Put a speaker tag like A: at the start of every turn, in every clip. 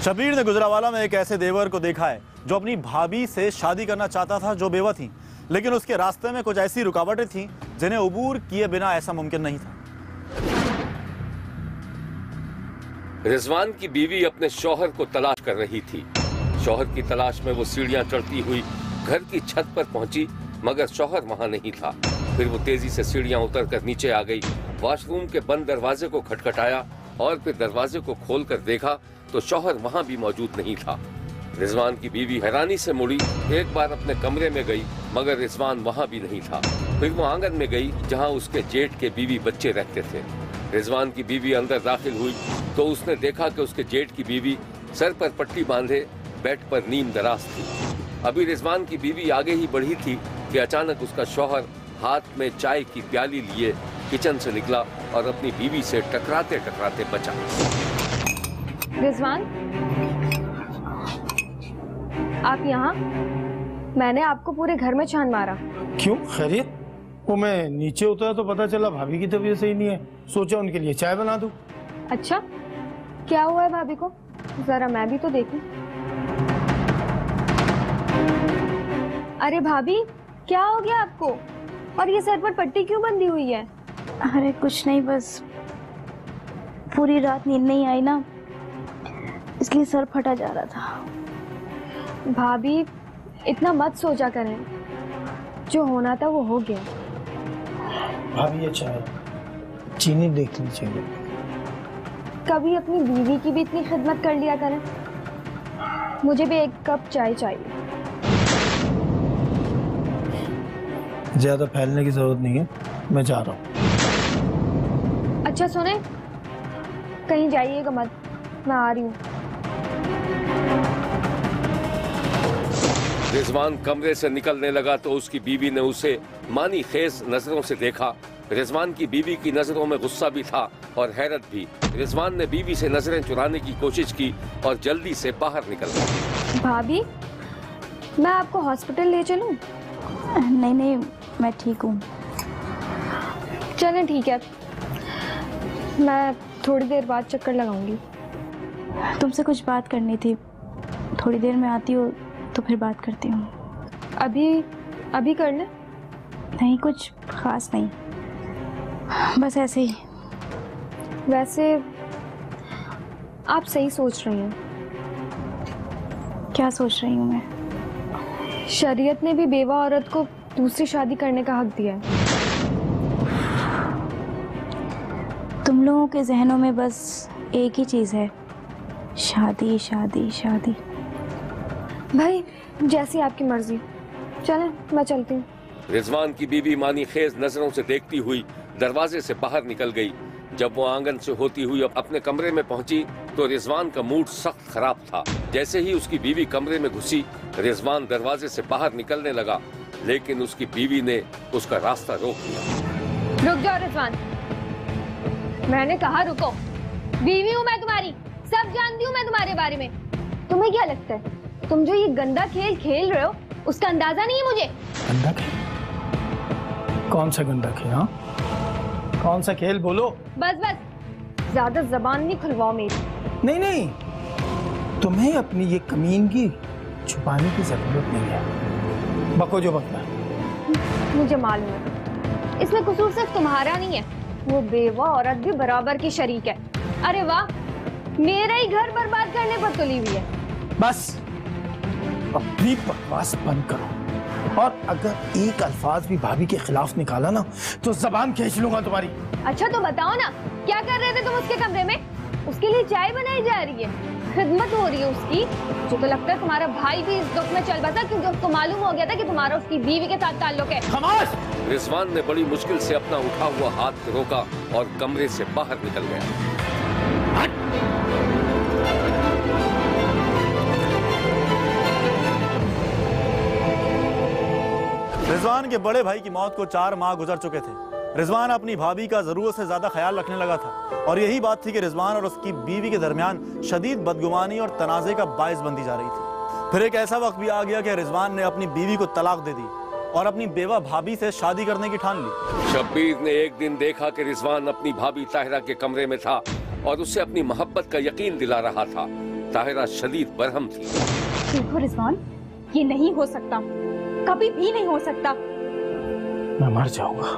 A: शबीर ने गुजरावाला में एक ऐसे देवर को देखा है जो अपनी भाभी से शादी करना चाहता था जो बेवा थी, लेकिन उसके रास्ते में कुछ ऐसी रुकावटें थीं जिन्हें अबूर किए बिना ऐसा मुमकिन नहीं था।
B: रिजवान की बीवी अपने शौहर को तलाश कर रही थी। शौहर की तलाश में वो सीढ़ियां चढ़ती हुई घर की छत पर पहुंची, मगर शौहर वहां नहीं था। फिर वो तेजी से सीढ़ियां उतरकर नीचे आ गई, वॉशरूम के बंद दरवाजे को खटखटाया और फिर दरवाजे को खोलकर देखा तो शौहर वहां भी मौजूद नहीं था। रिजवान की बीवी हैरानी से मुड़ी, एक बार अपने कमरे में गई मगर रिजवान वहां भी नहीं था। फिर वो आंगन में गई जहां उसके जेठ के बीवी बच्चे रहते थे। रिजवान की बीवी अंदर दाखिल हुई तो उसने देखा कि उसके जेठ की बीवी सर पर पट्टी बांधे बेड पर नीम दराज थी। अभी रिजवान की बीवी आगे ही बढ़ी थी कि अचानक उसका शौहर हाथ में चाय की प्याली लिए किचन से निकला और अपनी बीवी से टकराते टकराते बचा।
C: रिजवान, आप यहाँ? मैंने आपको पूरे घर में छान मारा।
D: क्यों, खैरियत? वो मैं नीचे उतरा तो पता चला भाभी की तबीयत सही नहीं है, सोचा उनके लिए चाय बना दूं।
C: अच्छा, क्या हुआ है भाभी को? जरा मैं भी तो देखूं। अरे भाभी, क्या हो गया आपको? और ये सर पर पट्टी क्यों बंधी हुई है?
E: अरे कुछ नहीं, बस पूरी रात नींद नहीं आई ना, इसलिए सर फटा जा रहा था।
C: भाभी, इतना मत सोचा करें, जो होना था वो हो गया।
D: भाभी ये चाय चीनी देख लीजिए।
C: कभी अपनी बीवी की भी इतनी खिदमत कर लिया करें। मुझे भी एक कप चाय चाहिए।
D: ज्यादा फैलने की जरूरत नहीं है, मैं जा रहा हूँ।
C: अच्छा सुने, कहीं जाइएगा मत, मैं आ रही हूँ।
B: रिजवान कमरे से निकलने लगा तो उसकी बीवी ने उसे मानी खेज नजरों से देखा। रिजवान की बीवी की नजरों में गुस्सा भी था और हैरत भी। रिजवान ने बीवी से नजरें चुराने की कोशिश की और जल्दी से बाहर निकल गया।
C: भाभी, मैं आपको हॉस्पिटल ले चलूं?
E: नहीं नहीं, मैं ठीक हूँ।
C: चलें ठीक है, मैं थोड़ी देर बाद चक्कर लगाऊंगी।
E: तुमसे कुछ बात करनी थी, थोड़ी देर में आती हो तो फिर बात करती हूँ।
C: अभी कर ले?
E: नहीं, कुछ खास नहीं, बस ऐसे ही।
C: वैसे आप सही सोच रही हैं।
E: क्या सोच रही हूँ मैं?
C: शरीयत ने भी बेवा औरत को दूसरी शादी करने का हक दिया है।
E: तुम लोगों के जहनों में बस एक ही चीज़ है, शादी शादी शादी।
C: भाई, जैसी आपकी मर्जी। चलें, मैं चलती हूँ।
B: रिजवान की बीवी मानी खेज नजरों से देखती हुई दरवाजे से बाहर निकल गई। जब वो आंगन से होती हुई अपने कमरे में पहुंची तो रिजवान का मूड सख्त खराब था। जैसे ही उसकी बीवी कमरे में घुसी, रिजवान दरवाजे से बाहर निकलने लगा, लेकिन उसकी बीवी ने उसका रास्ता रोक दिया।
C: रुक जाओ रिजवान, मैंने कहा रुको। बीवी हूँ मैं तुम्हारी, सब जानती हूँ मैं तुम्हारे बारे में। तुम्हें क्या लगता है तुम जो ये गंदा खेल खेल रहे हो उसका अंदाजा नहीं है मुझे?
D: गंदा खेल? कौन सा गंदा खेल? हाँ, कौन सा खेल बोलो?
C: बस ज्यादा जबान नहीं खुलवाओ मेरी।
D: नहीं नहीं, तुम्हें अपनी ये कमीनगी छुपाने की जरूरत नहीं है। बको जो बकना है।
C: मुझे मालूम है, इसमें कसूर सिर्फ तुम्हारा नहीं है, वो बेवा औरत भी बराबर की शरीक है। अरे वाह, मेरा ही घर बर्बाद करने पर तुली हुई है।
D: बस अपनी बकवास बंद करो, और अगर एक अल्फाज भी भाभी के खिलाफ निकाला ना तो जबान खींच लूंगा तुम्हारी।
C: अच्छा तो बताओ ना, क्या कर रहे थे तुम उसके कमरे में? उसके लिए चाय बनाई जा रही है, खिदमत हो रही है उसकी। मुझे तो लगता है तुम्हारा भाई भी इस दुख में चल बसा, क्योंकि उसको मालूम हो गया था कि तुम्हारा उसकी बीवी के साथ ताल्लुक है।
D: खामोश!
B: रिजवान ने बड़ी मुश्किल से अपना उठा हुआ हाथ रोका और कमरे से बाहर निकल गया।
A: रिजवान के बड़े भाई की मौत को 4 माह गुजर चुके थे। रिजवान अपनी भाभी का जरूरत से ज्यादा ख्याल रखने लगा था, और यही बात थी कि रिजवान और उसकी बीवी के दरमियान शदीद बदगुमानी और तनाज़े का बायस बनती जा रही थी। फिर एक ऐसा वक्त भी आ गया कि रिजवान ने अपनी बीवी को तलाक दे दी और अपनी बेवा भाभी से शादी करने की ठान ली।
B: शब्बीर ने एक दिन देखा कि रिजवान अपनी भाभी ताहिरा के कमरे में था और उससे अपनी मोहब्बत का यकीन दिला रहा था। ताहिरा शदीद बरहम थी।
E: देखो रिजवान, ये नहीं हो सकता, कभी भी नहीं हो सकता।
D: मैं मर जाऊंगा।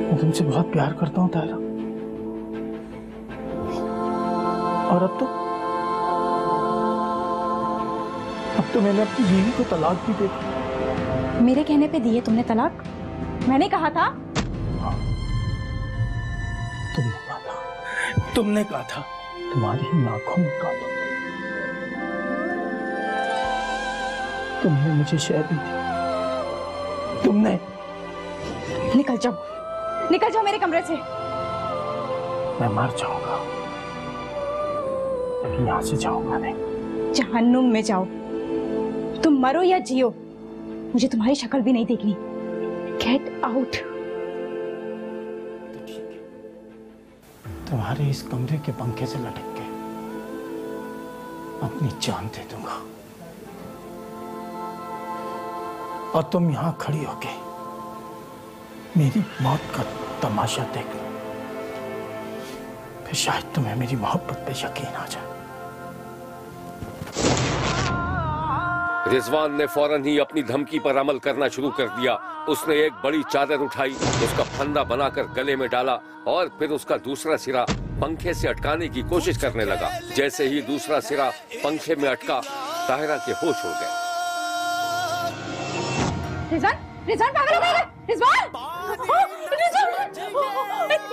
D: मैं तुमसे बहुत प्यार करता हूँ ताहिरा, और अब तो मैंने अपनी बीवी को तलाक भी दे दी।
E: मेरे कहने पे दिए तुमने तलाक? मैंने कहा था।
D: हाँ, तुमने कहा था, तुम्हारी नाखून का था। तुमने मुझे शह दी थी। तुमने।
E: निकल जाओ मेरे कमरे से।
D: मैं मर जाऊंगा, लेकिन यहाँ से जाऊंगा नहीं।
E: जहन्नुम में जाओ, तुम मरो या जियो, मुझे तुम्हारी शक्ल भी नहीं देखनी। Get out.
D: तो ठीक है, तुम्हारे इस कमरे के पंखे से लटक के अपनी जान दे दूंगा, और तुम यहां खड़ी होके मेरी मौत का तमाशा देख लो, फिर शायद तुम्हें मेरी मोहब्बत पे यकीन आ जाए।
B: रिजवान ने फौरन ही अपनी धमकी पर अमल करना शुरू कर दिया। उसने एक बड़ी चादर उठाई, उसका फंदा बनाकर गले में डाला और फिर उसका दूसरा सिरा पंखे से अटकाने की कोशिश करने लगा। जैसे ही दूसरा सिरा पंखे में अटका, ताहिरा के होश उड़ गए।
E: रिजवान पागल हो गए? रिजवान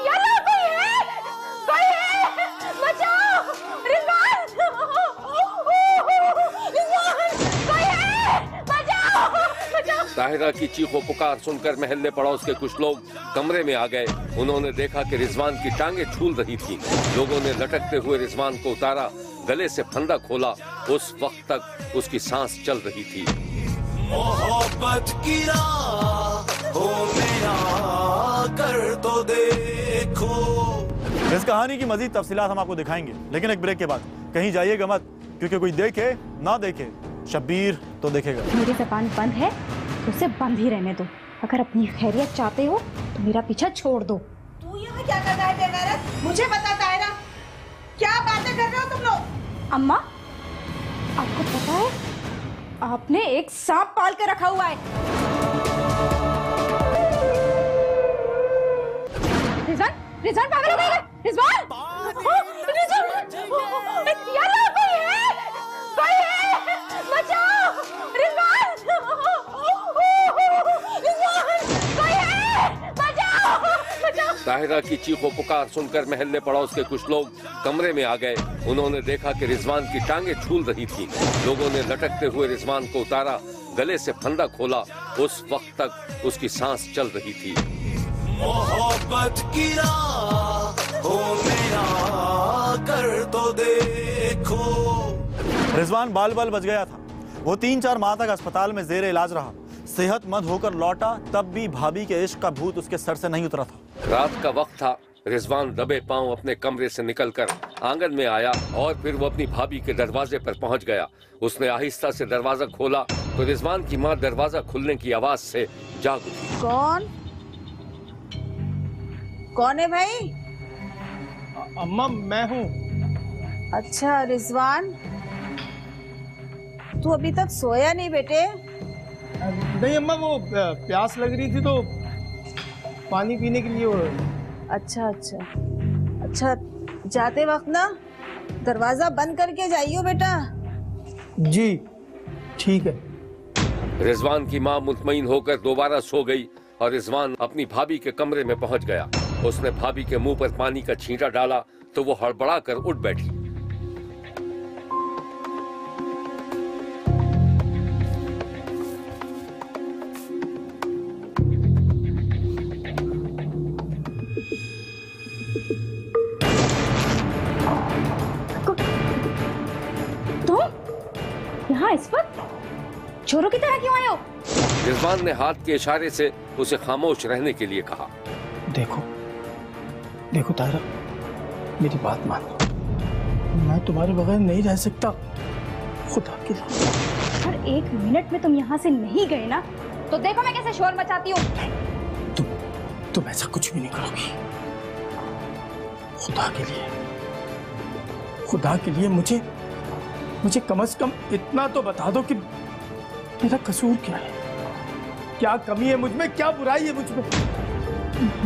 E: यार, कोई है, बचाओ रिजवान, कोई है, बचाओ।
B: ताहिरा की चीखों पुकार सुनकर महल्ले पड़ोस के कुछ लोग कमरे में आ गए। उन्होंने देखा कि रिजवान की टांगे झूल रही थी। लोगों ने लटकते हुए रिजवान को उतारा, गले से फंदा खोला। उस वक्त तक उसकी सांस चल रही थी।
F: मोहब्बत की राहों में आकर तो देखो।
A: इस कहानी की मजीद तफसीलात हम आपको दिखाएंगे, लेकिन एक ब्रेक के बाद। कहीं जाइएगा मत, क्योंकि कोई देखे ना देखे, शब्बीर तो देखेगा।
E: मेरी ज़बान बंद है तो उसे बंद ही रहने दो। अगर अपनी खैरियत चाहते हो तो मेरा पीछा छोड़ दो।
G: तू यहाँ क्या कर रहा है बेगैरत? मुझे बता ताहिरा, क्या बातें कर रहे हो तुम लोग?
E: अम्मा, आपको पता है आपने एक सांप पाल के रखा हुआ है। रिजवान पागल हो गए? रिजवान यार, कोई है, बचाओ रिजवान, कोई है, बचाओ।
B: ताहिरा की चीखों पुकार सुनकर महल्ले पड़ोस के कुछ लोग कमरे में आ गए। उन्होंने देखा कि रिजवान की टांगे झूल रही थी। लोगों ने लटकते हुए रिजवान को उतारा, गले से फंदा खोला। उस वक्त तक उसकी सांस चल रही थी।
F: मोहब्बत की राहों में आकर तो देखो।
A: रिजवान बाल बाल बच गया था। वो 3-4 माह तक अस्पताल में जेर इलाज रहा। सेहतमंद होकर लौटा, तब भी भाभी के इश्क का भूत उसके सर से नहीं उतरा था।
B: रात का वक्त था। रिजवान दबे पांव अपने कमरे से निकलकर आंगन में आया और फिर वो अपनी भाभी के दरवाजे पर पहुंच गया। उसने आहिस्ता से दरवाजा खोला तो रिजवान की मां दरवाजा खुलने की आवाज से जाग उठी।
G: कौन है भाई?
D: अम्मा, मैं हूँ।
G: अच्छा रिजवान, तू अभी तक सोया नहीं बेटे?
D: नहीं अम्मा, वो प्यास लग रही थी तो पानी पीने के लिए।
G: अच्छा, जाते वक्त ना दरवाजा बंद करके जाइयो बेटा।
D: जी ठीक है।
B: रिजवान की मां मुतमईन होकर दोबारा सो गई और रिजवान अपनी भाभी के कमरे में पहुंच गया। उसने भाभी के मुंह पर पानी का छींटा डाला तो वो हड़बड़ा कर उठ बैठी।
E: तुम यहाँ इस वक्त चोरों की तरह क्यों आए हो?
B: रिजवान ने हाथ के इशारे से उसे खामोश रहने के लिए कहा।
D: देखो ताहिरा, मेरी बात मानो। मैं तुम्हारे बगैर नहीं रह सकता, खुदा के लिए।
E: अगर 1 मिनट में तुम यहाँ से नहीं गए ना, तो देखो मैं कैसे शोर मचाती हूँ।
D: तुम ऐसा कुछ भी नहीं करोगी। खुदा के लिए मुझे कम से कम इतना तो बता दो कि मेरा कसूर क्या है, क्या कमी है मुझ में, क्या बुराई है मुझ में,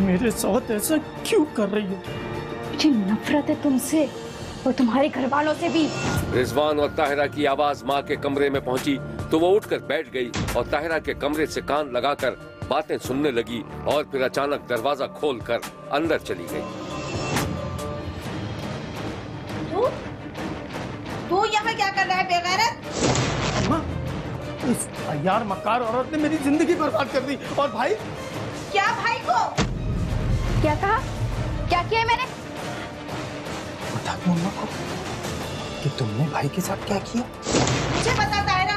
D: मेरे साथ ऐसा क्यों कर रही है?
E: मुझे नफरत है तुमसे और तुम्हारे घर वालों से भी।
B: रिजवान और ताहिरा की आवाज माँ के कमरे में पहुंची तो वो उठकर बैठ गई और ताहिरा के कमरे से कान लगाकर बातें सुनने लगी और फिर अचानक दरवाजा खोलकर अंदर चली गई।
G: तू यहाँ क्या कर रहा है बेगैरत?
D: अम्मा, इस यार मक्कार औरत ने मेरी जिंदगी बर्बाद कर दी। और भाई?
G: क्या भाई को?
E: क्या कहा? क्या किया मैंने?
D: बता दो अम्मा को कि तुमने भाई के साथ क्या किया।
G: मुझे बता तायरा,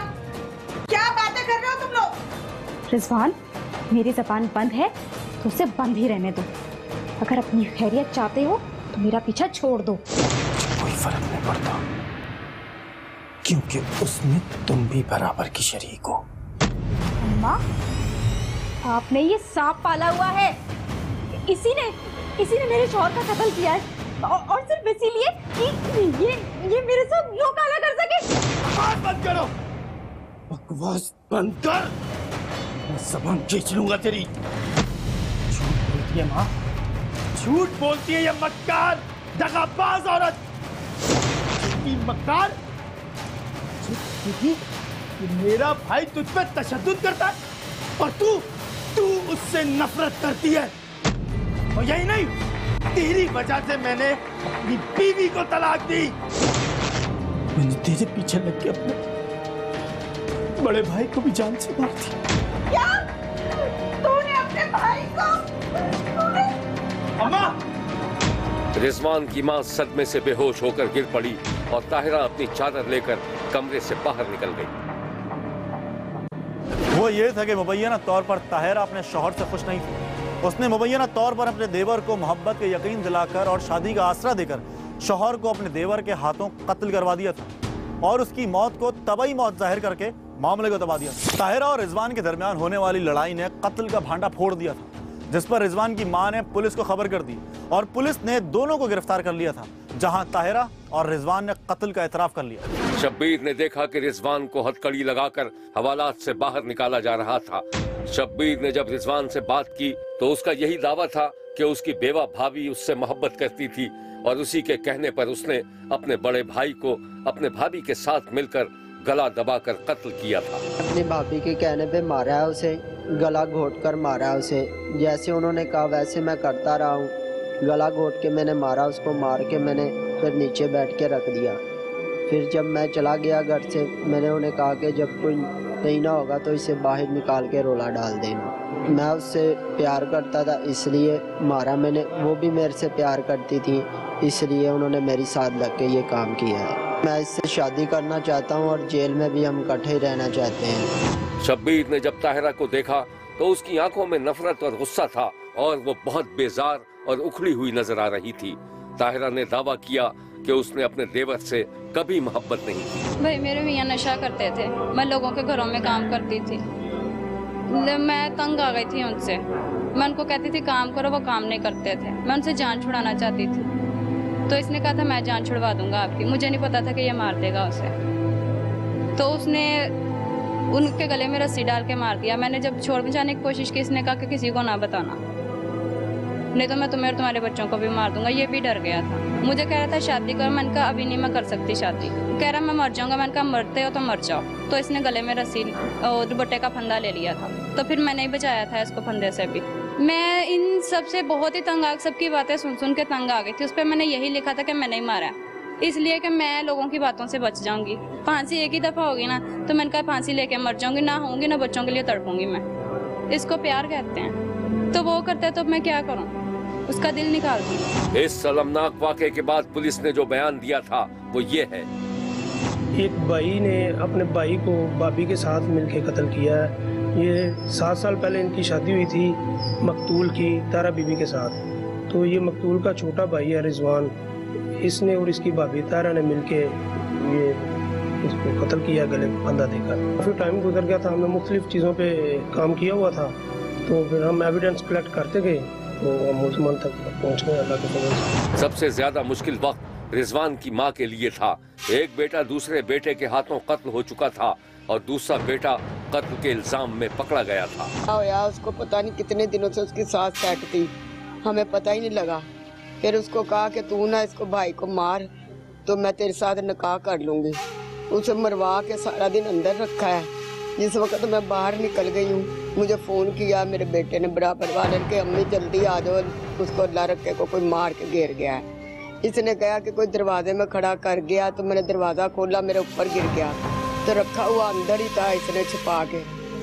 G: क्या बातें कर रहे हो तुम लोग?
E: रिजवान, मेरी जबान बंद है तो उसे बंद ही रहने दो। अगर अपनी खैरियत चाहते हो तो मेरा पीछा छोड़ दो।
D: कोई फर्क नहीं पड़ता क्योंकि उसमें तुम भी बराबर की शरीक हो।
E: अम्मा, आपने ये सांप पाला हुआ है। इसी ने मेरे शौहर का कत्ल किया है और सिर्फ इसीलिए कि ये मेरे साथ यूं काला कर सके।
D: बकवास बंद करो, बकवास बंद कर, मैं जबान खींच लूंगा तेरी। झूठ बोलती है माँ, झूठ बोलती है ये मक्कार दगाबाज औरत। मक्कार कि मेरा भाई तुझ पे तशद्दुद करता है और तू उससे नफरत करती है। और यही नहीं, तेरी वजह से मैंने अपनी बीवी को तलाक दी। मैंने तेरे पीछे लग के अपने बड़े भाई को भी जान से मार दिया।
G: क्या? तूने अपने भाई को?
D: अम्मा!
B: रिजवान की मां सदमे से बेहोश होकर गिर पड़ी और ताहिरा अपनी चादर लेकर कमरे से बाहर निकल गई।
A: वो ये था कि मुबैना तौर पर ताहिरा अपने शौहर से खुश नहीं थी। उसने मुबैना तौर पर अपने देवर को मोहब्बत के यकीन दिलाकर और शादी का आसरा देकर शौहर को अपने देवर के हाथों कत्ल करवा दिया था और उसकी मौत को तबई मौत जाहिर करके मामले को दबा दिया। ताहिरा और रिजवान के दरमियान होने वाली लड़ाई ने कत्ल का भांडा फोड़ दिया था, जिस पर रिजवान की मां ने पुलिस को खबर कर दी और पुलिस ने दोनों को गिरफ्तार कर लिया था, जहां ताहिरा और रिजवान ने कत्ल का एतराफ कर लिया।
B: शब्बीर ने देखा कि रिजवान को हथकड़ी लगाकर हवालात से बाहर निकाला जा रहा था। शब्बीर ने जब रिजवान से बात की तो उसका यही दावा था कि उसकी बेवा भाभी उससे मोहब्बत करती थी और उसी के कहने पर उसने अपने बड़े भाई को अपने भाभी के साथ मिलकर गला दबाकर कत्ल किया था।
H: अपनी भाभी के कहने पे मारा है उसे, गला घोट कर मारा है उसे। जैसे उन्होंने कहा वैसे मैं करता रहा हूँ। गला घोट के मैंने मारा उसको, मार के मैंने फिर नीचे बैठ के रख दिया। फिर जब मैं चला गया घर से, मैंने उन्हें कहा कि जब कोई नहीं ना होगा तो इसे बाहर निकाल के रोला डाल देना। मैं उससे प्यार करता था इसलिए मारा मैंने, वो भी मेरे से प्यार करती थी इसलिए उन्होंने मेरी साथ लग के ये काम किया है। मैं इससे शादी करना चाहता हूँ और जेल में भी हम इकट्ठे रहना चाहते हैं।
B: शब्बीर ने जब ताहिरा को देखा तो उसकी आंखों में नफरत और गुस्सा था और वो बहुत बेजार और उखड़ी हुई नजर आ रही थी। ताहिरा ने दावा किया कि उसने अपने देवर से कभी मोहब्बत नहीं की।
I: भाई मेरे मियाँ नशा करते थे, मैं लोगों के घरों में काम करती थी, मैं तंग आ गई थी उनसे। मैं उनको कहती थी काम करो, वो काम नहीं करते थे। मैं उनसे जान छुड़ाना चाहती थी तो इसने कहा था मैं जान छुड़वा दूंगा आपकी। मुझे नहीं पता था कि ये मार देगा उसे, तो उसने उनके गले में रस्सी डाल के मार दिया। मैंने जब छोड़ बचाने की कोशिश की, इसने कहा कि किसी को ना बताना, नहीं तो मैं तुम्हें और तुम्हारे बच्चों को भी मार दूंगा। ये भी डर गया था। मुझे कह रहा था शादी कर, मैंने कहा अभी नहीं मैं कर सकती शादी। कह रहा मैं मर जाऊंगा, मैंने कहा मरते हो तो मर जाओ। तो इसने गले में रस्सी और दुपट्टे का फंदा ले लिया था, तो फिर मैंने ही बचाया था इसको फंदे से भी। मैं इन सब से बहुत ही तंग आ, सबकी बातें सुन के तंग आ गई थी। उस पर मैंने यही लिखा था कि मैं नहीं मारा, इसलिए कि मैं लोगों की बातों से बच जाऊंगी। फांसी एक ही दफा होगी ना, तो मैंने कहा फांसी लेके मर जाऊंगी, ना होंगी ना बच्चों के लिए तड़पूंगी मैं। इसको प्यार कहते हैं, तो वो करता है तो मैं क्या करूं, उसका दिल निकाल दूं।
B: इस शर्मनाक वाक़े के बाद पुलिस ने जो बयान दिया था वो ये है।
J: एक भाई ने अपने भाई को भाभी के साथ मिलके कत्ल किया है। ये 7 साल पहले इनकी शादी हुई थी मकतूल की तारा बीबी के साथ। तो ये मकतूल का छोटा भाई है रिजवान, इसने और इसकी भाभी तारा ने मिलके ये इसको कत्ल किया गले में फंदा देकर। काफ़ी टाइम गुजर गया था, हमने मुख्तलिफ चीज़ों पे काम किया हुआ था, तो फिर हम एविडेंस कलेक्ट करते गए। तो हम उस मंजिल तक पहुँच गए अल्लाह के फजल से।
B: सबसे ज्यादा मुश्किल वक्त रिजवान की मां के लिए था। एक बेटा दूसरे बेटे के हाथों कत्ल हो चुका था और दूसरा बेटा कत्ल के इल्जाम में पकड़ा गया था।
K: यार उसको पता नहीं कितने दिनों से उसकी सांस सेट थी, हमें पता ही नहीं लगा। फिर उसको कहा कि तू ना इसको भाई को मार तो मैं तेरे साथ निकाह कर लूंगी। उसे मरवा के सारा दिन अंदर रखा है। जिस वक्त मैं बाहर निकल गई हूँ मुझे फ़ोन किया मेरे बेटे ने बराबर वाले के, अम्मी जल्दी आ जाओ, उसको अल्लाह रखे को कोई मार के घेर गया है। इसने कहा कि कोई दरवाजे में खड़ा कर गया तो मैंने दरवाज़ा खोला, मेरे ऊपर गिर गया तो रखा हुआ अंदर ही था इसने छिपा के।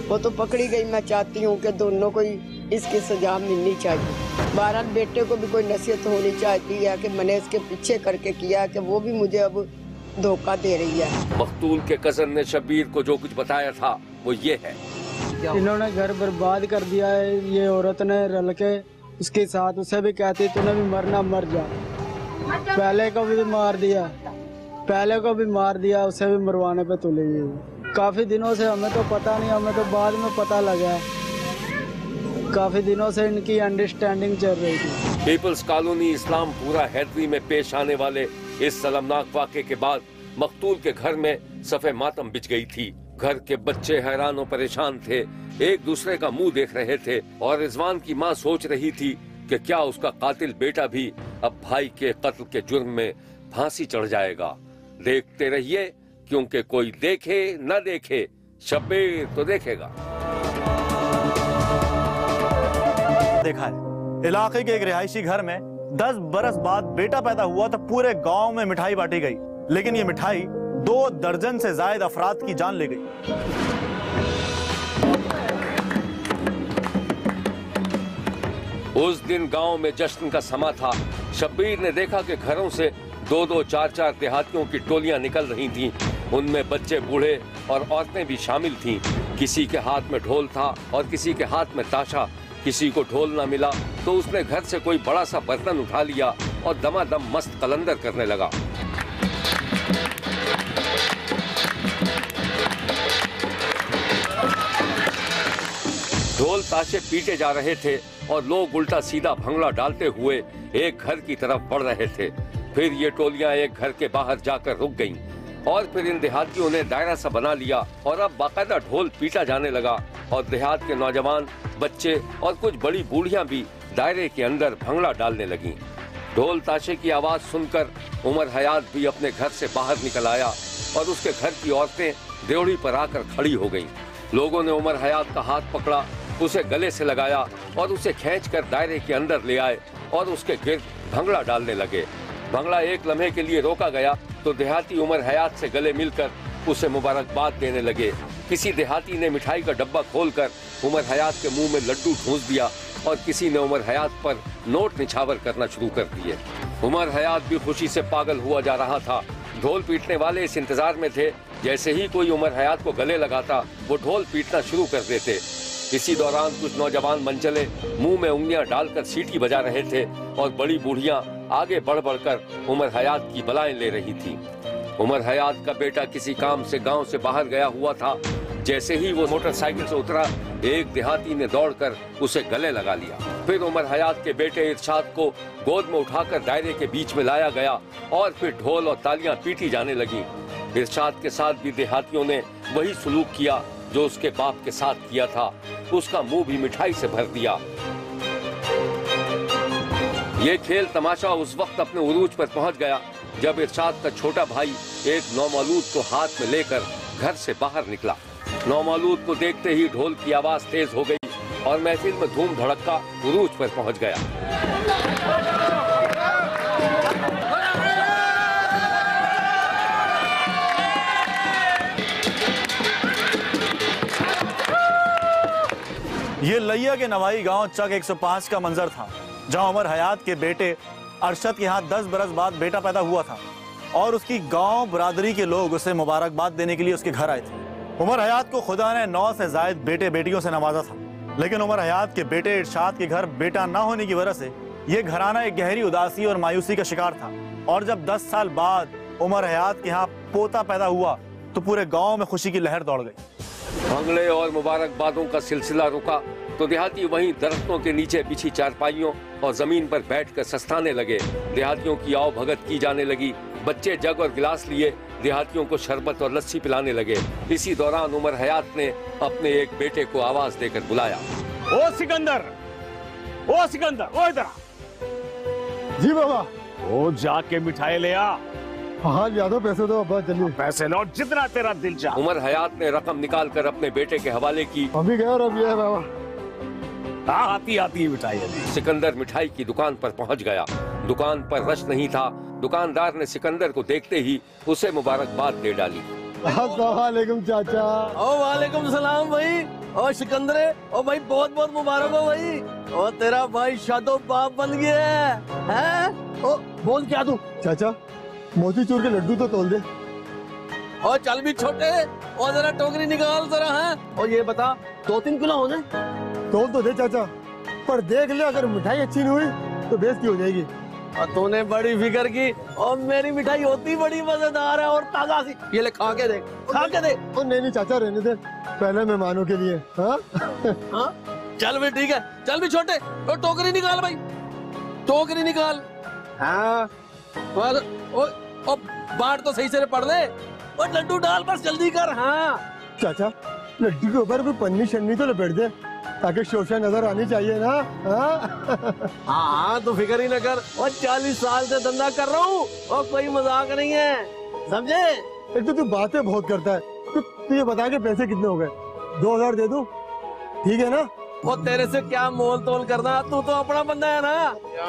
K: वो तो पकड़ी गई। मैं चाहती हूँ कि दोनों को इसकी सजा मिलनी चाहिए। बहरहाल बेटे को भी कोई नसीहत होनी चाहिए है कि मैंने इसके पीछे करके किया कि वो भी मुझे अब धोखा दे रही है।
B: मकतूल के कजन ने शब्बीर को जो कुछ बताया था वो ये है।
L: इन्होंने घर बर्बाद कर दिया है। ये औरत ने रल के उसके साथ, उसे भी कहती तूने भी मरना मर जा। पहले को भी मार दिया, उसे भी मरवाने पे तुली हुई। काफी दिनों से हमें तो पता नहीं, हमें तो बाद में पता लगा। काफी दिनों से इनकी अंडरस्टैंडिंग चल रही थी।
B: पीपल्स कॉलोनी इस्लामपुरा हैदरी में पेश आने वाले इस शर्मनाक वाक़े के बाद मकतूल के घर में सफ़े मातम बिछ गई थी। घर के बच्चे हैरान और परेशान थे, एक दूसरे का मुंह देख रहे थे और रिजवान की माँ सोच रही थी कि क्या उसका कातिल बेटा भी अब भाई के कत्ल के जुर्म में फांसी चढ़ जाएगा। देखते रहिए, क्योंकि कोई देखे न देखे शब्बीर तो देखेगा।
A: देखा है इलाके के एक रिहायशी घर में 10 बरस बाद बेटा पैदा हुआ तो पूरे गांव में मिठाई बांटी गई, लेकिन ये मिठाई 2 दर्जन से ज्यादा अफराद की जान ले गई।
B: उस दिन गांव में जश्न का समा था। शब्बीर ने देखा कि घरों से 2-2, 4-4 देहातियों की टोलियां निकल रही थीं। उनमें बच्चे, बूढ़े और औरतें भी शामिल थीं। किसी के हाथ में ढोल था और किसी के हाथ में ताशा। किसी को ढोल ना मिला तो उसने घर से कोई बड़ा सा बर्तन उठा लिया और दमादम मस्त कलंदर करने लगा। ढोल ताशे पीटे जा रहे थे और लोग उल्टा सीधा भंगड़ा डालते हुए एक घर की तरफ बढ़ रहे थे। फिर ये टोलियां एक घर के बाहर जाकर रुक गईं और फिर इन देहातियों ने दायरा सा बना लिया और अब बाकायदा ढोल पीटा जाने लगा और देहात के नौजवान, बच्चे और कुछ बड़ी बूढ़ियां भी दायरे के अंदर भंगड़ा डालने लगीं। ढोल ताशे की आवाज सुनकर उमर हयात भी अपने घर से बाहर निकल आया और उसके घर की औरतें ड्योढ़ी पर आकर खड़ी हो गईं। लोगों ने उमर हयात का हाथ पकड़ा, उसे गले से लगाया और उसे खींचकर दायरे के अंदर ले आए और उसके गिर्द भंगड़ा डालने लगे। भंगड़ा एक लम्हे के लिए रोका गया तो देहाती उमर हयात से गले मिलकर उसे मुबारकबाद देने लगे। किसी देहाती ने मिठाई का डब्बा खोलकर उमर हयात के मुंह में लड्डू ठूंस दिया और किसी ने उमर हयात पर नोट निछावर करना शुरू कर दिए। उमर हयात भी खुशी से पागल हुआ जा रहा था। ढोल पीटने वाले इस इंतजार में थे जैसे ही कोई उमर हयात को गले लगाता वो ढोल पीटना शुरू कर देते। इसी दौरान कुछ नौजवान मनचले मुंह में उंगलियां डालकर सीटी बजा रहे थे और बड़ी बूढ़ियां आगे बढ़ बढ़कर उमर हयात की बलाएं ले रही थी। उमर हयात का बेटा किसी काम से गांव से बाहर गया हुआ था। जैसे ही वो मोटरसाइकिल से उतरा, एक देहाती ने दौड़कर उसे गले लगा लिया। फिर उमर हयात के बेटे इरशाद को गोद में उठाकर दायरे के बीच में लाया गया और फिर ढोल और तालियां पीटी जाने लगी। इरशाद के साथ भी देहातियों ने वही सलूक किया जो उसके बाप के साथ किया था। उसका मुंह भी मिठाई से भर दिया। ये खेल तमाशा उस वक्त अपने उरूज पर पहुंच गया जब इरशाद का छोटा भाई एक नौमालूद को हाथ में लेकर घर से बाहर निकला। नौमालूद को देखते ही ढोल की आवाज तेज हो गई और महफिल में धूम धड़क्का उरूज पर पहुंच गया।
A: ये लैया के नवाई गांव चक 105 का मंजर था, जहां उमर हयात के बेटे अरशद के यहाँ 10 बरस बाद बेटा पैदा हुआ था और उसकी गांव बरादरी के लोग उसे मुबारकबाद देने के लिए उसके घर आए थे। उमर हयात को खुदा ने 9 से जायद बेटे बेटियों से नवाजा था, लेकिन उमर हयात के बेटे इरशाद के घर बेटा न होने की वजह से ये घराना एक गहरी उदासी और मायूसी का शिकार था। और जब 10 साल बाद उमर हयात के यहाँ पोता पैदा हुआ तो पूरे गाँव में खुशी की लहर दौड़ गई।
B: भंगड़े और मुबारकबादों का सिलसिला रुका तो देहाती वहीं दरख्तों के नीचे बिछी चारपाइयों और जमीन पर बैठकर सस्ताने लगे। देहातियों की आओ भगत की जाने लगी। बच्चे जग और गिलास लिए देहातियों को शरबत और लस्सी पिलाने लगे। इसी दौरान उमर हयात ने अपने एक बेटे को आवाज देकर बुलाया।
M: ओ सिकंदर, ओ सिकंदर, ओ इधर आ।
N: जी बाबा।
M: ओ जाके मिठाई ले आ।
N: हाँ ज्यादा पैसे दो अब्बा, चलिए।
M: पैसे लो जितना तेरा दिल चाहे।
B: उमर हयात ने रकम निकालकर अपने बेटे के हवाले की।
N: अभी गया और अभी है बाबा।
M: हाँ आती आती मिठाई।
B: सिकंदर मिठाई की दुकान पर पहुंच गया। दुकान पर रश नहीं था। दुकानदार ने सिकंदर को देखते ही उसे मुबारकबाद दे डाली।
N: अस्सलामुअलैकुम चाचा।
O: ओ वालेकुम सलाम भाई। ओ सिकंदरे, ओ भाई बहुत बहुत मुबारक हो भाई। ओ तेरा भाई शादो बाप बन गया है? ओ बोल क्या तू?
N: चाचा मोतीचूर के लड्डू तो तोल दे।
O: ओ चल भी छोटे, और जरा टोकरी निकाल जरा। है और ये बता 2-3 किलो हो जाए?
N: तोल तो दे चाचा, पर देख ले अगर मिठाई अच्छी नहीं हुई तो बेइज्जती हो जाएगी।
O: और तूने बड़ी फिक्र की, और मेरी मिठाई होती बड़ी मजेदार है और ताजा सी। ये ले खा के देख, खा के देख।
N: ओ नहीं चाचा रहने दे, पहले मेहमानों के लिए। हाँ
O: हाँ चल भी ठीक है, चल भी छोटे। तो टोकरी निकाल भाई, टोकरी निकाल। हाँ ओ बाढ़ तो सही से पढ़ ले और लड्डू डाल, बस जल्दी कर। हाँ
N: चाचा लड्डू के ऊपर कोई पन्नी शन्नी तो लपेट दे ताकि शोशा नजर आनी चाहिए ना।
O: हाँ तू फिक्र ही न कर, और 40 साल से धंधा कर रहा हूँ और कोई मजाक नहीं है, समझे?
N: एक तो तू बातें बहुत करता है। तू ये बता के पैसे कितने हो गए? 2000 दे दूं? ठीक है ना?
O: वो तेरे से क्या मोल तोल करना, तू तो अपना बंदा है ना।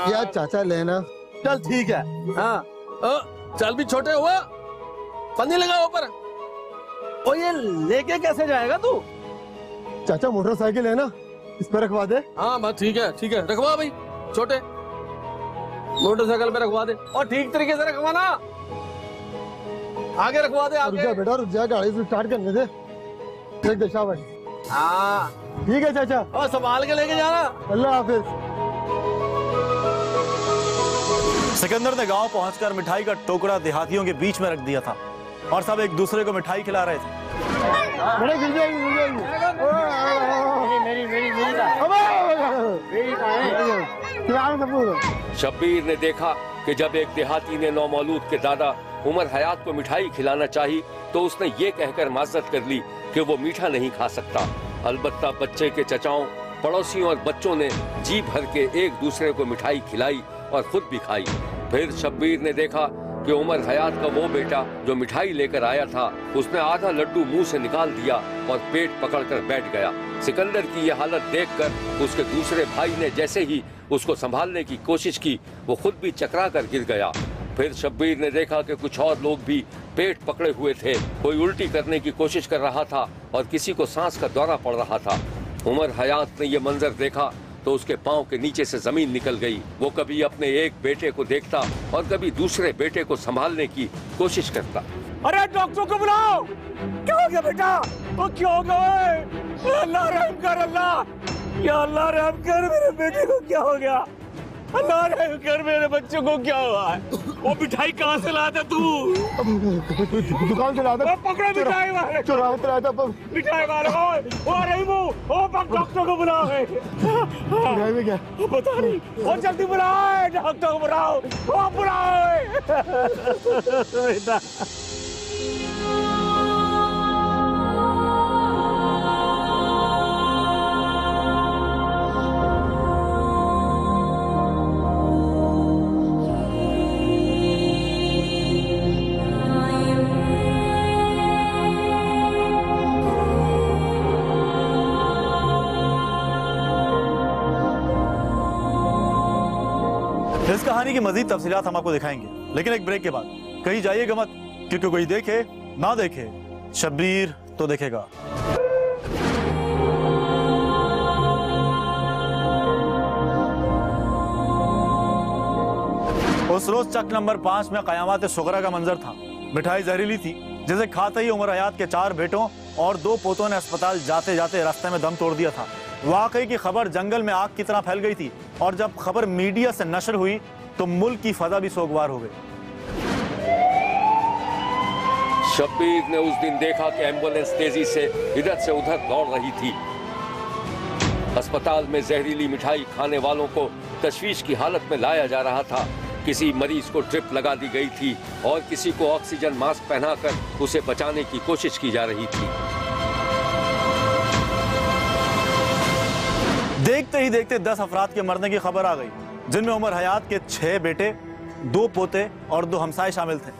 N: यार चाचा लेना।
O: चल ठीक है। हाँ चल भी छोटे हुआ, पन्नी लगा ऊपर। और ये लेके कैसे जाएगा तू?
N: चाचा मोटरसाइकिल है ना, इस पर रखवा दे।
O: हाँ बस ठीक है, ठीक है रखवा भाई छोटे, मोटरसाइकिल पे रखवा दे और ठीक तरीके से रखवाना। आगे रखवा दे आगे।
N: रुक जा बेटा, रुक जा, गाड़ी से स्टार्ट करने दे। देख दे शाबाश।
O: हाँ
N: ठीक है चाचा,
O: और संभाल के लेके जाना।
N: अल्लाह हाफिज।
A: सिकंदर ने गांव पहुंचकर मिठाई का टोकरा देहातियों के बीच में रख दिया था और सब एक दूसरे को मिठाई खिला रहे थे।
N: बड़े गिर जाएगी, गिर जाएगी।
B: शब्बीर ने देखा कि जब एक देहाती ने नौमौलूद के दादा उमर हयात को मिठाई खिलाना चाही तो उसने ये कहकर माजरत कर ली कि वो मीठा नहीं खा सकता। अलबत्ता बच्चे के चचाओं, पड़ोसियों और बच्चों ने जी भर के एक दूसरे को मिठाई खिलाई और खुद भी खाई। फिर शब्बीर ने देखा कि उमर हयात का वो बेटा जो मिठाई लेकर आया था, उसने आधा लड्डू मुंह से निकाल दिया और पेट पकड़कर बैठ गया। सिकंदर की यह हालत देखकर उसके दूसरे भाई ने जैसे ही उसको संभालने की कोशिश की, वो खुद भी चकरा कर गिर गया। फिर शब्बीर ने देखा कि कुछ और लोग भी पेट पकड़े हुए थे। कोई उल्टी करने की कोशिश कर रहा था और किसी को सांस का दौरा पड़ रहा था। उमर हयात ने यह मंजर देखा तो उसके पांव के नीचे से जमीन निकल गई। वो कभी अपने एक बेटे को देखता और कभी दूसरे बेटे को संभालने की कोशिश करता।
M: अरे डॉक्टर को बुलाओ, क्या हो गया बेटा? वो क्या हो गया? अल्लाह रहम कर, अल्लाह या अल्लाह रहम कर, मेरे बेटे को क्या हो गया? अल्लाह रहम कर, मेरे बच्चों को क्या हुआ है? वो मिठाई कहाँ से लाता तू?
N: दुकान से लाता।
M: पकड़ो मिठाई वाले,
N: चुरा कर लाता।
M: मिठाई वाले। ओ रहीमू, ओ डॉक्टर को बुलाओ।
N: में क्या?
M: पता नहीं, वो जल्दी बुलाओ, डॉक्टर को बुलाओ, वो बुलाओ बेटा।
A: इस कहानी की मजीद तफसीलात हम आपको दिखाएंगे, लेकिन एक ब्रेक के बाद। कहीं जाइएगा मत, क्योंकि कोई देखे ना देखे, शब्बीर तो देखेगा। उस रोज चक नंबर 5 में कयामत सुगरा का मंजर था। मिठाई जहरीली थी, जिसे खाते ही उमर हयात के 4 बेटों और 2 पोतों ने अस्पताल जाते जाते रास्ते में दम तोड़ दिया था। वाकई की खबर जंगल में आग की तरह फैल गई थी और जब खबर मीडिया से नशर हुई तो मुल्क की फजा भी सोगवार हो गई।
B: शब्बीर ने उस दिन देखा कि एम्बुलेंस तेजी से इधर से उधर दौड़ रही थी। अस्पताल में जहरीली मिठाई खाने वालों को तशवीश की हालत में लाया जा रहा था। किसी मरीज को ड्रिप लगा दी गई थी और किसी को ऑक्सीजन मास्क पहनाकर उसे बचाने की कोशिश की जा रही थी।
A: देखते ही देखते 10 अफराद के मरने की खबर आ गई, जिनमें उमर हयात के 6 बेटे, 2 पोते और 2 हमसाए शामिल थे।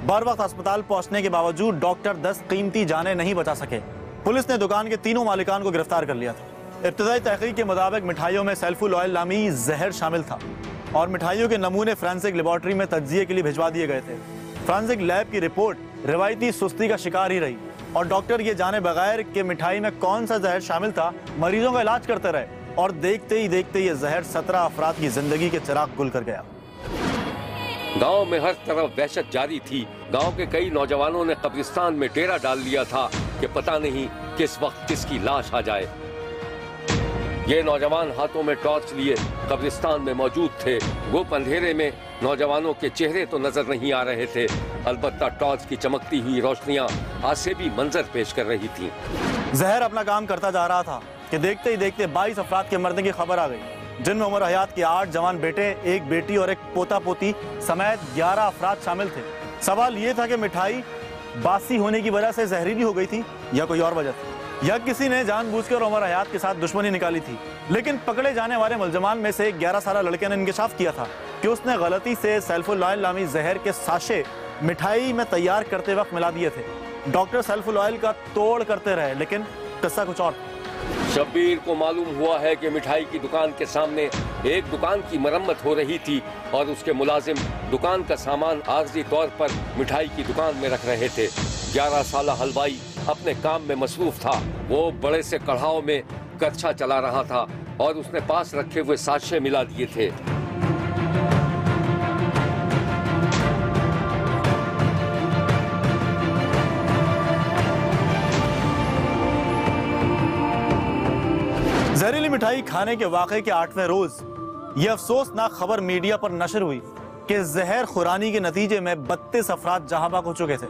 A: बर वक्त अस्पताल पहुंचने के बावजूद डॉक्टर 10 कीमती जानें नहीं बचा सके। पुलिस ने दुकान के तीनों मालिकान को गिरफ्तार कर लिया था। इब्तदाई तहकीक के मुताबिक मिठाइयों में सल्फुल ऑयल नामी जहर शामिल था और मिठाइयों के नमूने फोरेंसिक लेबोरेटरी में तज्जिए के लिए भिजवा दिए गए थे। फोरेंसिक लैब की रिपोर्ट रिवायती सुस्ती का शिकार ही रही और डॉक्टर ये जाने बगैर कि मिठाई में कौन सा जहर शामिल था, मरीजों का इलाज करते रहे और देखते ही देखते ये जहर 17 अफराद की जिंदगी के चिराग गुल कर गया।
B: गांव में हर तरफ वहशत जारी थी। गांव के कई नौजवानों ने कब्रिस्तान में डेरा डाल लिया था कि पता नहीं किस वक्त किसकी लाश आ जाए। ये नौजवान हाथों में टॉर्च लिए कब्रिस्तान में मौजूद थे। गुप अंधेरे में नौजवानों के चेहरे तो नजर नहीं आ रहे थे, अलबत्ता टॉर्च की चमकती हुई रोशनियां आसेबी मंजर पेश कर रही थीं।
A: जहर अपना काम करता जा रहा था कि देखते ही देखते 22 अफराद के मरने की खबर आ गई, जिनमें उमर हयात के 8 जवान बेटे, 1 बेटी और 1 पोता पोती समेत 11 अफराद शामिल थे। सवाल ये था कि मिठाई बासी होने की वजह से जहरीली हो गई थी या कोई और वजह थी, या किसी ने जानबूझकर उमर हयात के साथ दुश्मनी निकाली थी। लेकिन पकड़े जाने वाले मुलजमान में से 11 साल लड़के ने इंकशाफ किया था कि उसने गलती से सल्फुल ऑयल नामी जहर के साशे मिठाई में तैयार करते वक्त मिला दिए थे। डॉक्टर सल्फुल ऑयल का तोड़ करते रहे, लेकिन किस्सा कुछ और।
B: शब्बीर को मालूम हुआ है कि मिठाई की दुकान के सामने एक दुकान की मरम्मत हो रही थी और उसके मुलाजिम दुकान का सामान आर्जी तौर पर मिठाई की दुकान में रख रहे थे। 11 साल हलवाई अपने काम में मसरूफ था। वो बड़े से कढ़ाव में करछा चला रहा था और उसने पास रखे हुए साशे मिला दिए थे।
A: जहरीली मिठाई खाने के वाक़े के 8वें रोज यह अफसोसनाक खबर मीडिया पर नशर हुई कि जहर खुरानी के नतीजे में 32 अफराद जहां बाग हो चुके थे।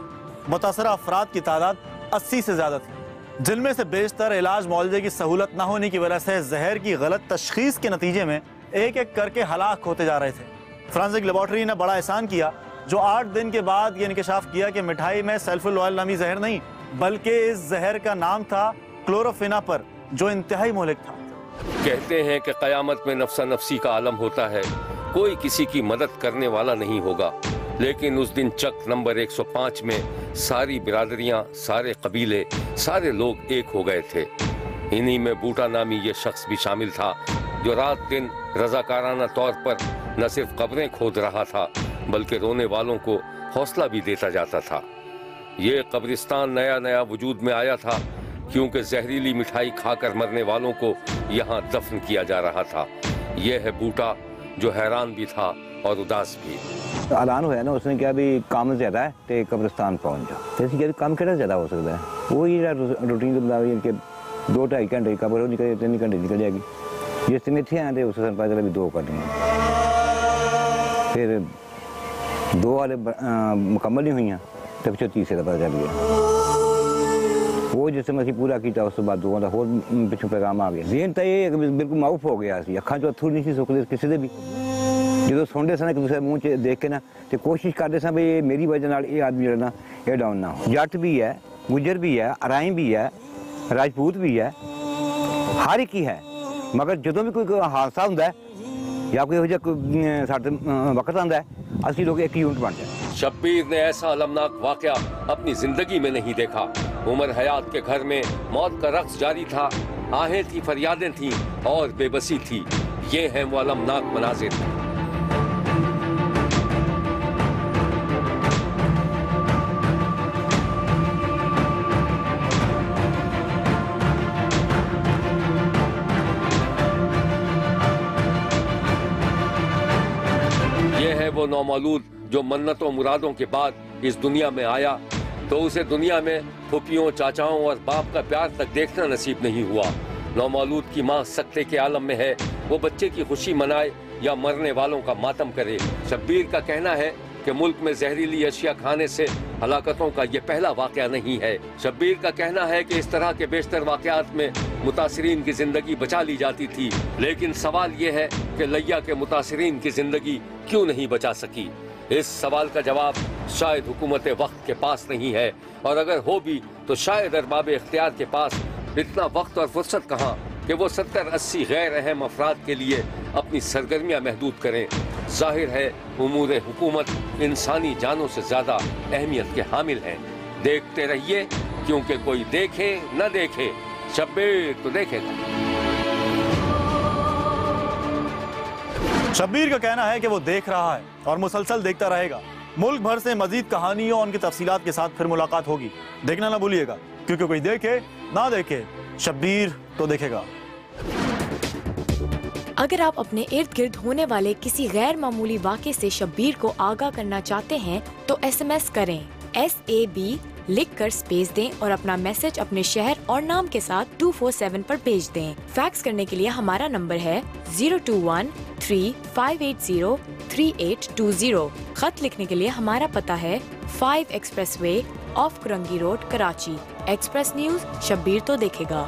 A: मुतासरा अफराद की तादाद 80 से ज्यादा थी, जिनमें से बेशतर इलाज मुआवजे की सहूलत न होने की वजह से जहर की गलत तशखीस के नतीजे में एक एक करके हलाक होते जा रहे थे। फोरेंसिक लेबोरेटरी ने बड़ा एहसान किया जो 8 दिन के बाद ये इंकशाफ किया कि मिठाई में सल्फुल ऑयल नामी जहर नहीं, बल्कि इस जहर का नाम था क्लोरोफिनापर, जो इंतहाई मोहलिक था।
B: कहते हैं कि कयामत में नफ्सा नफ्सी का आलम होता है, कोई किसी की मदद करने वाला नहीं होगा। लेकिन उस दिन चक नंबर 105 में सारी बिरादरियां, सारे कबीले, सारे लोग एक हो गए थे। इन्हीं में बूटा नामी ये शख्स भी शामिल था, जो रात दिन रजाकाराना तौर पर न सिर्फ कब्रें खोद रहा था, बल्कि रोने वालों को हौसला भी देता जाता था। ये कब्रिस्तान नया नया वजूद में आया था क्योंकि जहरीली मिठाई खाकर मरने वालों को यहाँ दफन किया जा रहा था। यह है बूटा, जो हैरान भी था और उदास भी।
P: ऐलान होया ना, उसने क्या भी काम ज्यादा है तो कब्रिस्तान पहुंच जाओ। तो क्या काम कितना ज्यादा हो सकता है, वही रूटीन के मुताबिक 2-2.5 घंटे कब्र हो निकल 3 घंटे निकल जाएगी। जिस दिन इतने आते उससे पता चला भी 2 करनी है, फिर 2 वाले मुकम्मल नहीं हुई, तो पिछले तीसरे का पता चल गया। वो जिससे मैं पूरा किया उस बाद 2 होर पिछू पैगाम आ गया। जेन तो ये बिल्कुल माउफ हो गया सी, अखा चो अथरू नहीं सी सुकते किसी दे भी। जो सुनते सन एक दूसरे मुँह च देख के ना, तो कोशिश करते सन भी मेरी वजह नाल ये आदमी जो ना ये डाउन ना हो। जट भी है, गुजर भी है, अराई भी है, राजपूत भी है, हर एक ही है। मगर जो भी कोई हादसा होंदा है या कोई साडे वक्त आंदा है, असली लोग एक यूनिट बन जाए।
B: शब्बीर ने ऐसा अलमनाक वाकया अपनी जिंदगी में नहीं देखा। उमर हयात के घर में मौत का रक्स जारी था, आहें थी, फरियादें थीं और बेबसी थी। ये है वो अलमनाक मनाजिर। ये है वो नौमौलूद जो मन्नतों मुरादों के बाद इस दुनिया में आया, तो उसे दुनिया में फुफियों, चाचाओं और बाप का प्यार तक देखना नसीब नहीं हुआ। नौमौलूद की माँ सकते के आलम में है, वो बच्चे की खुशी मनाए या मरने वालों का मातम करे। शब्बीर का कहना है कि मुल्क में जहरीली अशिया खाने से हलाकतों का ये पहला वाकया नहीं है। शब्बीर का कहना है कि इस तरह के बेशतर वाकयात में मुतासिरीन की जिंदगी बचा ली जाती थी, लेकिन सवाल ये है कि लैया के मुतासिरीन की जिंदगी क्यों नहीं बचा सकी। इस सवाल का जवाब शायद हुकूमत वक्त के पास नहीं है, और अगर हो भी तो शायद अरबाब इख्तियार के पास इतना वक्त और फुर्सत कहाँ कि वो 70-80 गैर अहम अफराद के लिए अपनी सरगर्मियाँ महदूद करें। जाहिर है उमूर हुकूमत इंसानी जानों से ज्यादा अहमियत के हामिल हैं। देखते रहिए, क्योंकि कोई देखे न देखे, शब्बीर तो देखेगा।
A: शब्बीर का कहना है कि वो देख रहा है और मुसलसल देखता रहेगा। मुल्क भर से मजीद कहानियों और उनकी तफसीलात के साथ फिर मुलाकात होगी। देखना ना भूलिएगा, क्योंकि कोई देखे ना देखे, शब्बीर तो देखेगा।
Q: अगर आप अपने इर्द गिर्द होने वाले किसी गैर मामूली वाक़े से शब्बीर को आगाह करना चाहते हैं तो SMS करें SAB लिखकर स्पेस दें और अपना मैसेज अपने शहर और नाम के साथ 247 पर भेज दें। फैक्स करने के लिए हमारा नंबर है 021-3580-3820। खत लिखने के लिए हमारा पता है 5 expressway of Korangi road, Karachi. Express news, Shabbir तो देखेगा।